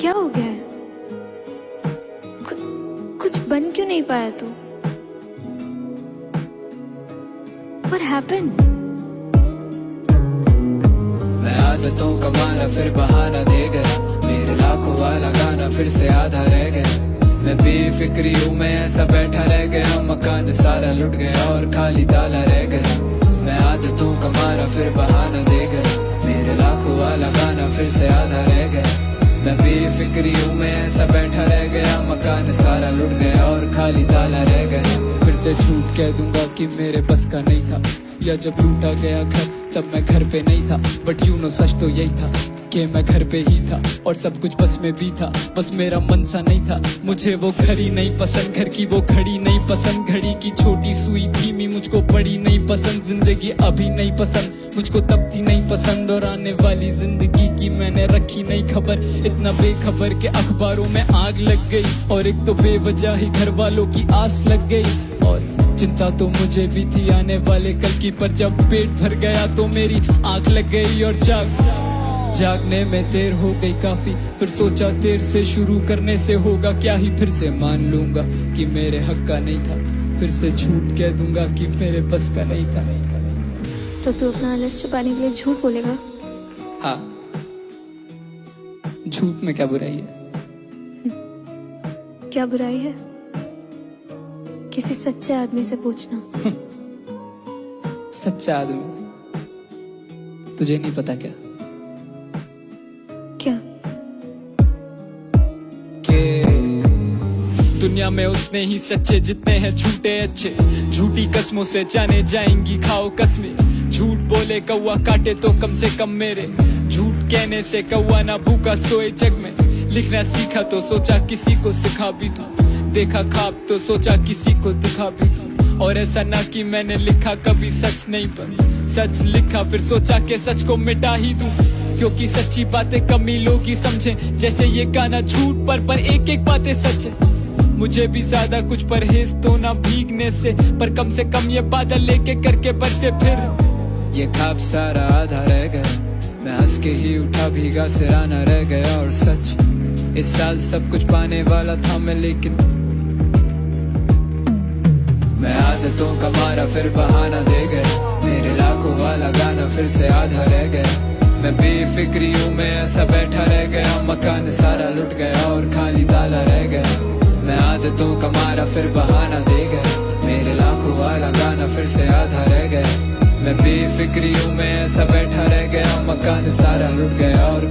क्या हो गया है? कुछ बन क्यों नहीं पाया तू? What happened? मैं आदतों का मारा फिर बहाना दे गया, मेरे लाखों वाला गाना फिर से आधा रह गया। मैं बेफिक्री हूँ, मैं ऐसा बैठा रह गया, मकान सारा लुट गया और खाली ताला रह गया। मैं आदतों का मारा फिर बहाना दे गया, मेरे लाखों वाला गाना फिर से आधा रह गया। मैं बेफिक्री हूँ, मैं ऐसा बैठा रह गया, मकान सारा लुट गया और खाली ताला रह गया। फिर से झूठ कह दूंगा कि मेरे बस का नहीं था, या जब लूटा गया घर तब मैं घर पे नहीं था। बट यू नो सच तो यही था कि मैं घर पे ही था और सब कुछ बस में भी था, बस मेरा मन सा नहीं था। मुझे वो घड़ी नहीं पसंद, घर की वो घड़ी नहीं पसंद, घड़ी की छोटी सुई धीमी मुझको बड़ी नहीं पसंद। जिंदगी अभी नहीं पसंद मुझको, तब थी नहीं पसंद, और आने वाली जिंदगी की मैंने रखी नहीं खबर। इतना बेखबर के अखबारों में आग लग गई, और एक तो बेवजह ही घर वालों की आस लग गई। और चिंता तो मुझे भी थी आने वाले कल की, पर जब पेट भर गया तो मेरी आंख लग गई। और जागने में देर हो गई काफी, फिर सोचा देर से शुरू करने से होगा क्या ही। फिर से मान लूंगा कि मेरे हक का नहीं था, फिर से झूठ कह दूंगा कि मेरे बस का नहीं था। तो तू अपना आलस छुपाने के लिए झूठ बोलेगा? हाँ, झूठ में क्या बुराई है? क्या बुराई है? किसी सच्चे आदमी से पूछना। सच्चा आदमी तुझे नहीं पता क्या? क्या? दुनिया में उतने ही सच्चे जितने हैं झूठे अच्छे। झूठी कस्मों से जाने जाएंगी खाओ कसमें, झूठ बोले कौवा काटे तो कम से कम मेरे। झूठ कहने से कौवा ना भूखा सोए जग में। लिखना सीखा तो सोचा किसी को सिखा भी दूं, देखा ख्वाब तो सोचा किसी को दिखा भी दूं। और ऐसा ना कि मैंने लिखा कभी सच नहीं, पर सच लिखा फिर सोचा कि सच को मिटा ही दूं। क्योंकि सच्ची बातें कम ही लोग ही समझे, जैसे ये गाना झूठ पर एक एक बातें सच है। मुझे भी ज्यादा कुछ परहेज तो ना भीगने से, पर कम से कम ये बादल लेके करके बरसे फिर। ये ख्वाब सारा आधा रह गया, मैं हंस के ही उठा भीगा सिराना रह गया। और सच इस साल सब कुछ पाने वाला था मैं, लेकिन मैं आदतों का मारा फिर बहाना दे गया, मेरे लाखों वाला गाना फिर से आधा रह गया। मैं बेफिक्री हूँ, मैं ऐसा बैठा रह गया, मकान सारा लुट गया और खाली ताला रह गया। मैं आदतों का मारा फिर बहाना दे गया, मेरे लाखों वाला गाना फिर से आधा रह गया। मैं बेफिक्री हूँ, मैं ऐसा बैठा रह गया, मकान सारा लुट गया और